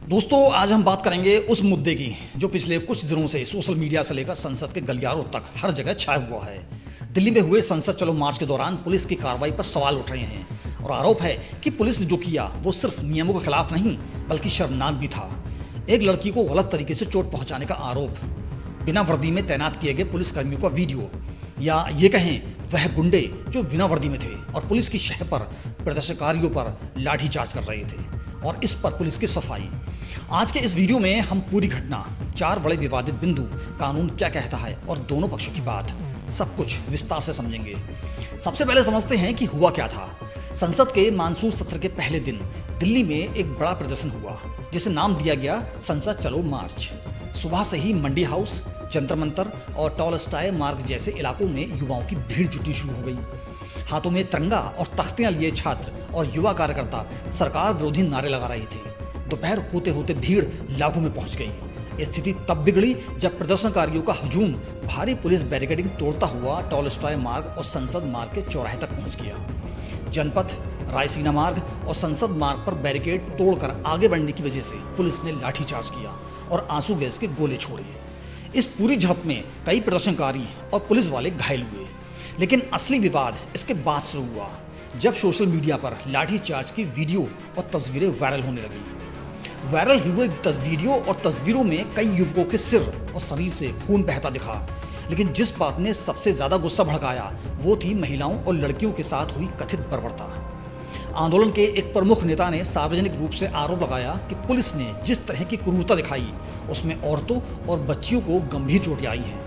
दोस्तों, आज हम बात करेंगे उस मुद्दे की जो पिछले कुछ दिनों से सोशल मीडिया से लेकर संसद के गलियारों तक हर जगह छाया हुआ है। दिल्ली में हुए संसद चलो मार्च के दौरान पुलिस की कार्रवाई पर सवाल उठ रहे हैं और आरोप है कि पुलिस ने जो किया वो सिर्फ नियमों के खिलाफ नहीं बल्कि शर्मनाक भी था। एक लड़की को गलत तरीके से चोट पहुंचाने का आरोप, बिना वर्दी में तैनात किए गए पुलिसकर्मियों का वीडियो, या ये कहें वह गुंडे जो बिना वर्दी में थे और पुलिस की शह पर प्रदर्शनकारियों पर लाठीचार्ज कर रहे थे, और इस पर पुलिस की सफाई। आज के इस वीडियो में हम पूरी घटना, 4 बड़े विवादित बिंदु, कानून क्या कहता है और दोनों पक्षों की बात, सब कुछ विस्तार से समझेंगे। सबसे पहले समझते हैं कि हुआ क्या था। संसद के मानसून सत्र के पहले दिन दिल्ली में एक बड़ा प्रदर्शन हुआ जिसे नाम दिया गया संसद चलो मार्च। सुबह से ही मंडी हाउस, जंतर मंतर और टॉलस्टाय मार्ग जैसे इलाकों में युवाओं की भीड़ जुटनी शुरू हो गई। हाथों में तिरंगा और तख्तियां लिए छात्र और युवा कार्यकर्ता सरकार विरोधी नारे लगा रहे थे। दोपहर होते होते भीड़ लाखों में पहुंच गई। स्थिति तब बिगड़ी जब प्रदर्शनकारियों का हजूम भारी पुलिस बैरिकेडिंग तोड़ता हुआ टॉलस्टॉय मार्ग और संसद मार्ग के चौराहे तक पहुंच गया। जनपथ, रायसीना मार्ग और संसद मार्ग पर बैरिकेड तोड़कर आगे बढ़ने की वजह से पुलिस ने लाठीचार्ज किया और आंसू गैस के गोले छोड़े। इस पूरी झड़प में कई प्रदर्शनकारी और पुलिस वाले घायल हुए, लेकिन असली विवाद इसके बाद शुरू हुआ जब सोशल मीडिया पर लाठीचार्ज की वीडियो और तस्वीरें वायरल होने लगी। वायरल हुए वीडियो और तस्वीरों में कई युवकों के सिर और शरीर से खून बहता दिखा, लेकिन जिस बात ने सबसे ज्यादा गुस्सा भड़काया वो थी महिलाओं और लड़कियों के साथ हुई कथित बर्बरता। आंदोलन के एक प्रमुख नेता ने सार्वजनिक रूप से आरोप लगाया कि पुलिस ने जिस तरह की क्रूरता दिखाई उसमें औरतों और बच्चियों को गंभीर चोटें आई हैं।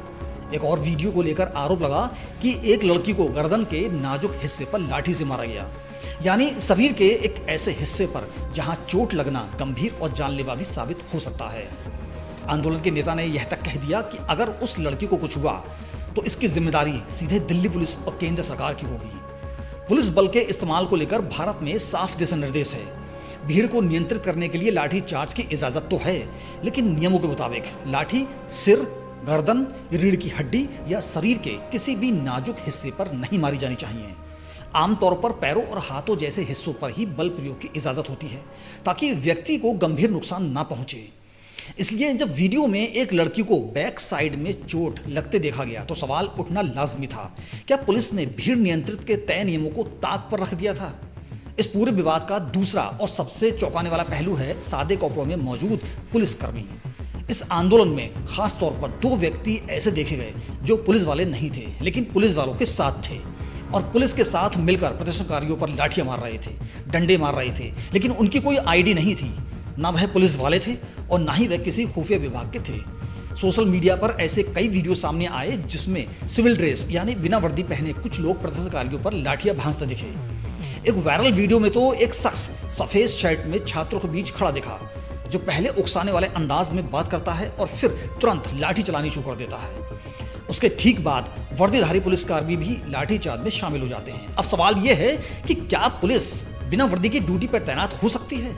एक और वीडियो को लेकर आरोप लगा कि एक लड़की को गर्दन के नाजुक हिस्से पर लाठी से मारा गया, यानी शरीर के एक ऐसे हिस्से पर जहां चोट लगना गंभीर और जानलेवा भी साबित हो सकता है। आंदोलन के नेता ने यह तक कह दिया कि अगर उस लड़की को कुछ हुआ तो इसकी जिम्मेदारी सीधे दिल्ली पुलिस और केंद्र सरकार की होगी। पुलिस बल के इस्तेमाल को लेकर भारत में साफ दिशा निर्देश है। भीड़ को नियंत्रित करने के लिए लाठी चार्ज की इजाजत तो है, लेकिन नियमों के मुताबिक लाठी सिर, गर्दन, रीढ़ की हड्डी या शरीर के किसी भी नाजुक हिस्से पर नहीं मारी जानी चाहिए। आमतौर पर पैरों और हाथों जैसे हिस्सों पर ही बल प्रयोग की इजाजत होती है ताकि व्यक्ति को गंभीर नुकसान ना पहुंचे। इसलिए जब वीडियो में एक लड़की को बैक साइड में चोट लगते देखा गया तो सवाल उठना लाजमी था, क्या पुलिस ने भीड़ नियंत्रित के तय नियमों को ताक पर रख दिया था? इस पूरे विवाद का दूसरा और सबसे चौंकाने वाला पहलू है सादे कपड़ों में मौजूद पुलिसकर्मी। इस आंदोलन में खास तौर पर 2 व्यक्ति ऐसे देखे गए जो पुलिस वाले नहीं थे लेकिन पुलिस वालों के साथ थे और पुलिस के साथ मिलकर प्रदर्शनकारियों पर लाठियां मार रहे थे, डंडे मार रहे थे, लेकिन उनकी कोई आईडी नहीं थी। ना वह पुलिस वाले थे और ना ही वह किसी खुफिया विभाग के थे। सोशल मीडिया पर ऐसे कई वीडियो सामने आए जिसमें सिविल ड्रेस यानी बिना वर्दी पहने कुछ लोग प्रदर्शनकारियों पर लाठियां भांजते दिखे। एक वायरल वीडियो में तो एक शख्स सफेद शर्ट में छात्रों के बीच खड़ा दिखा जो पहले उकसाने वाले अंदाज में बात करता है और फिर तुरंत लाठी चलानी शुरू कर देता है। उसके ठीक बाद वर्दीधारी पुलिसकर्मी भी लाठीचार्ज में शामिल हो जाते हैं। अब सवाल यह है कि क्या पुलिस बिना वर्दी की ड्यूटी पर तैनात हो सकती है?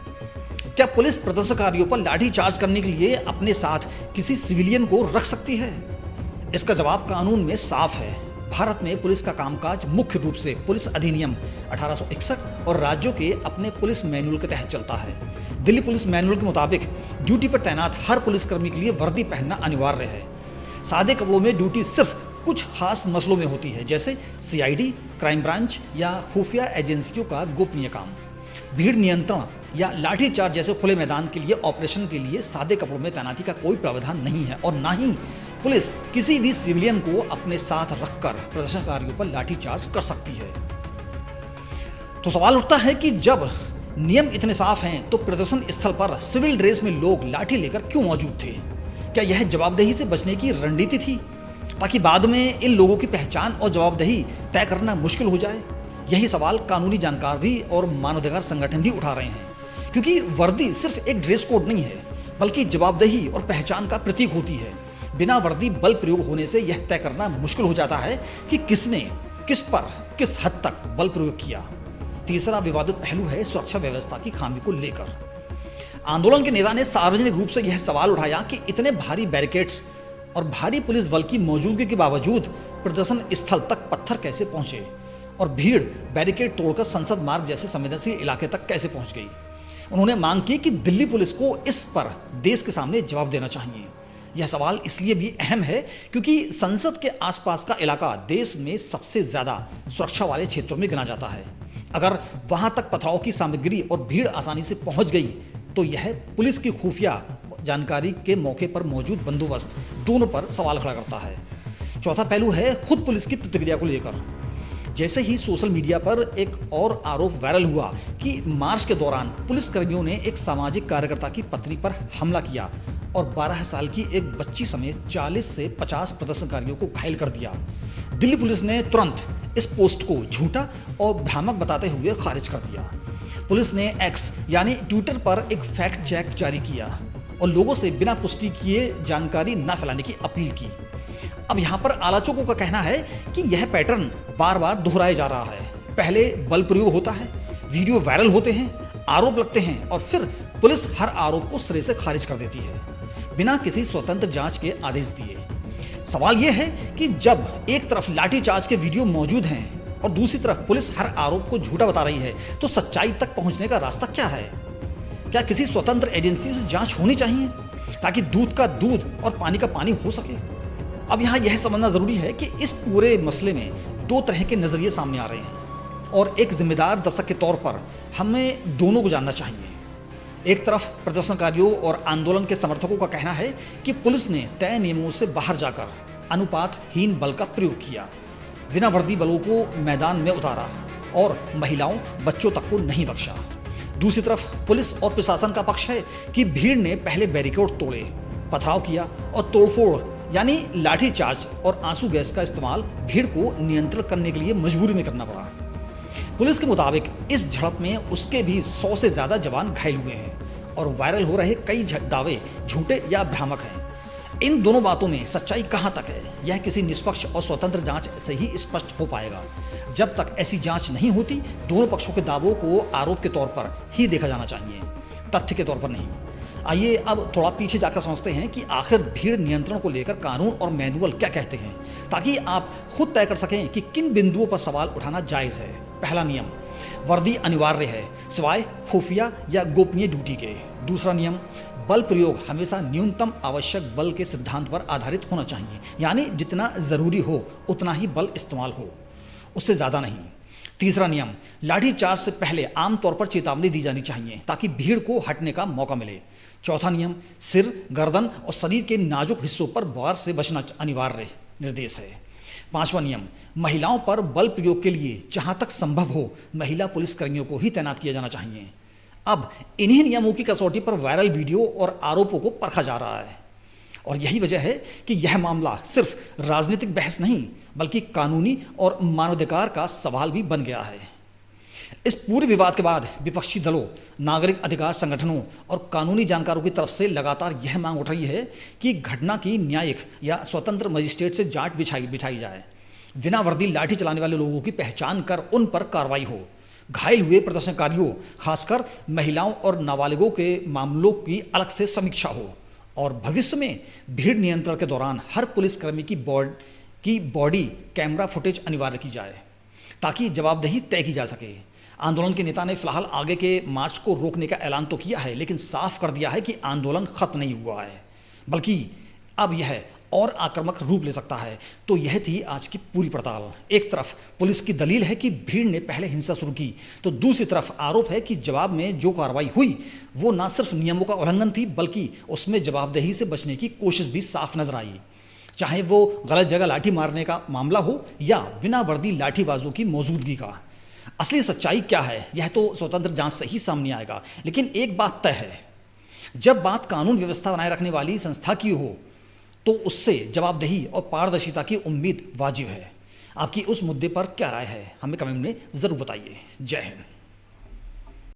क्या पुलिस प्रदर्शनकारियों पर लाठीचार्ज करने के लिए अपने साथ किसी सिविलियन को रख सकती है? इसका जवाब कानून में साफ है। भारत में पुलिस का कामकाज मुख्य रूप से पुलिस अधिनियम 1861 और राज्यों के अपने पुलिस मैनुअल के तहत चलता है। दिल्ली पुलिस मैनुअल के मुताबिक ड्यूटी पर तैनात हर पुलिसकर्मी के लिए वर्दी पहनना अनिवार्य है। सादे कपड़ों में ड्यूटी सिर्फ कुछ खास मसलों में होती है, जैसे सीआईडी, क्राइम ब्रांच या खुफिया एजेंसियों का गोपनीय काम। भीड़ नियंत्रण या लाठीचार्ज जैसे खुले मैदान के लिए ऑपरेशन के लिए सादे कपड़ों में तैनाती का कोई प्रावधान नहीं है और ना ही पुलिस किसी भी सिविलियन को अपने साथ रखकर प्रदर्शनकारियों पर लाठीचार्ज कर सकती है। तो सवाल उठता है कि जब नियम इतने साफ हैं तो प्रदर्शन स्थल पर सिविल ड्रेस में लोग लाठी लेकर क्यों मौजूद थे? क्या यह जवाबदेही से बचने की रणनीति थी ताकि बाद में इन लोगों की पहचान और जवाबदेही तय करना मुश्किल हो जाए? यही सवाल कानूनी जानकार भी और मानवाधिकार संगठन भी उठा रहे हैं, क्योंकि वर्दी सिर्फ एक ड्रेस कोड नहीं है बल्कि जवाबदेही और पहचान का प्रतीक होती है। बिना वर्दी बल प्रयोग होने से यह तय करना मुश्किल हो जाता है कि किसने किस पर किस हद तक बल प्रयोग किया। तीसरा विवादित पहलू है सुरक्षा व्यवस्था की खामी को लेकर। आंदोलन के नेता ने सार्वजनिक रूप से यह सवाल उठाया कि इतने भारी बैरिकेड्स और भारी पुलिस बल की मौजूदगी के बावजूद प्रदर्शन स्थल तक पत्थर कैसे पहुंचे और भीड़ बैरिकेड तोड़कर संसद मार्ग जैसे संवेदनशील इलाके तक कैसे पहुंच गई। उन्होंने मांग की कि दिल्ली पुलिस को इस पर देश के सामने जवाब देना चाहिए। यह सवाल इसलिए भी अहम है क्योंकि संसद के आसपास का इलाका देश में सबसे ज़्यादा सुरक्षा वाले क्षेत्रों में गिना जाता है। अगर वहां तक पथराव की सामग्री और भीड़ आसानी से पहुंच गई तो यह पुलिस की खुफिया जानकारी के मौके पर मौजूद बंदोबस्त दोनों पर सवाल खड़ा करता है। चौथा पहलू है खुद पुलिस की प्रतिक्रिया को लेकर। जैसे ही सोशल मीडिया पर एक और आरोप वायरल हुआ कि मार्च के दौरान पुलिसकर्मियों ने एक सामाजिक कार्यकर्ता की पत्नी पर हमला किया और 12 साल की एक बच्ची समेत 40 से 50 प्रदर्शनकारियों को घायल कर दिया, दिल्ली पुलिस ने तुरंत इस पोस्ट को झूठा और भ्रामक बताते हुए खारिज कर दिया। पुलिस ने एक्स यानी ट्विटर पर एक फैक्ट चेक जारी किया और लोगों से बिना पुष्टि किए जानकारी न फैलाने की अपील की। अब यहाँ पर आलोचकों का कहना है कि यह पैटर्न बार बार दोहराया जा रहा है। पहले बल प्रयोग होता है, वीडियो वायरल होते हैं, आरोप लगते हैं और फिर पुलिस हर आरोप को सिरे से खारिज कर देती है बिना किसी स्वतंत्र जांच के आदेश दिए। सवाल यह है कि जब एक तरफ लाठीचार्ज के वीडियो मौजूद हैं और दूसरी तरफ पुलिस हर आरोप को झूठा बता रही है तो सच्चाई तक पहुंचने का रास्ता क्या है? क्या किसी स्वतंत्र एजेंसी से जांच होनी चाहिए ताकि दूध का दूध और पानी का पानी हो सके? अब यहाँ यह समझना जरूरी है कि इस पूरे मसले में दो तरह के नजरिए सामने आ रहे हैं और एक जिम्मेदार दर्शक के तौर पर हमें दोनों को जानना चाहिए। एक तरफ प्रदर्शनकारियों और आंदोलन के समर्थकों का कहना है कि पुलिस ने तय नियमों से बाहर जाकर अनुपातहीन बल का प्रयोग किया, बिना वर्दी बलों को मैदान में उतारा और महिलाओं बच्चों तक को नहीं बख्शा। दूसरी तरफ पुलिस और प्रशासन का पक्ष है कि भीड़ ने पहले बैरिकेड तोड़े, पथराव किया और तोड़फोड़ यानी लाठीचार्ज और आंसू गैस का इस्तेमाल भीड़ को नियंत्रण करने के लिए मजबूरी में करना पड़ा। पुलिस के मुताबिक इस झड़प में उसके भी 100 से ज़्यादा जवान घायल हुए हैं और वायरल हो रहे कई दावे झूठे या भ्रामक हैं। इन दोनों बातों में सच्चाई कहाँ तक है, यह किसी निष्पक्ष और स्वतंत्र जांच से ही स्पष्ट हो पाएगा। जब तक ऐसी जांच नहीं होती, दोनों पक्षों के दावों को आरोप के तौर पर ही देखा जाना चाहिए, तथ्य के तौर पर नहीं। आइए अब थोड़ा पीछे जाकर समझते हैं कि आखिर भीड़ नियंत्रण को लेकर कानून और मैनुअल क्या कहते हैं, ताकि आप खुद तय कर सकें कि किन बिंदुओं पर सवाल उठाना जायज़ है। पहला नियम, वर्दी अनिवार्य है सिवाय खुफिया या गोपनीय ड्यूटी के। दूसरा नियम, बल प्रयोग हमेशा न्यूनतम आवश्यक बल के सिद्धांत पर आधारित होना चाहिए, यानी जितना ज़रूरी हो उतना ही बल इस्तेमाल हो, उससे ज़्यादा नहीं। तीसरा नियम, लाठीचार्ज से पहले आमतौर पर चेतावनी दी जानी चाहिए ताकि भीड़ को हटने का मौका मिले। चौथा नियम, सिर, गर्दन और शरीर के नाजुक हिस्सों पर वार से बचना अनिवार्य निर्देश है। पांचवा नियम, महिलाओं पर बल प्रयोग के लिए जहां तक संभव हो महिला पुलिसकर्मियों को ही तैनात किया जाना चाहिए। अब इन्हीं नियमों की कसौटी पर वायरल वीडियो और आरोपों को परखा जा रहा है और यही वजह है कि यह मामला सिर्फ राजनीतिक बहस नहीं बल्कि कानूनी और मानवाधिकार का सवाल भी बन गया है। इस पूरे विवाद के बाद विपक्षी दलों, नागरिक अधिकार संगठनों और कानूनी जानकारों की तरफ से लगातार यह मांग उठ रही है कि घटना की न्यायिक या स्वतंत्र मजिस्ट्रेट से जांच बिठाई जाए, बिना वर्दी लाठी चलाने वाले लोगों की पहचान कर उन पर कार्रवाई हो, घायल हुए प्रदर्शनकारियों खासकर महिलाओं और नाबालिगों के मामलों की अलग से समीक्षा हो और भविष्य में भीड़ नियंत्रण के दौरान हर पुलिसकर्मी की बॉडी कैमरा फुटेज अनिवार्य की जाए ताकि जवाबदेही तय की जा सके। आंदोलन के नेता ने फिलहाल आगे के मार्च को रोकने का ऐलान तो किया है, लेकिन साफ कर दिया है कि आंदोलन खत्म नहीं हुआ है, बल्कि अब यह और आक्रामक रूप ले सकता है। तो यह थी आज की पूरी पड़ताल। एक तरफ पुलिस की दलील है कि भीड़ ने पहले हिंसा शुरू की, तो दूसरी तरफ आरोप है कि जवाब में जो कार्रवाई हुई वो न सिर्फ नियमों का उल्लंघन थी बल्कि उसमें जवाबदेही से बचने की कोशिश भी साफ नजर आई, चाहे वो गलत जगह लाठी मारने का मामला हो या बिना वर्दी लाठीबाजों की मौजूदगी का। असली सच्चाई क्या है यह तो स्वतंत्र जांच से ही सामने आएगा, लेकिन एक बात तय है, जब बात कानून व्यवस्था बनाए रखने वाली संस्था की हो तो उससे जवाबदेही और पारदर्शिता की उम्मीद वाजिब है। आपकी उस मुद्दे पर क्या राय है, हमें कमेंट में ज़रूर बताइए। जय हिंद।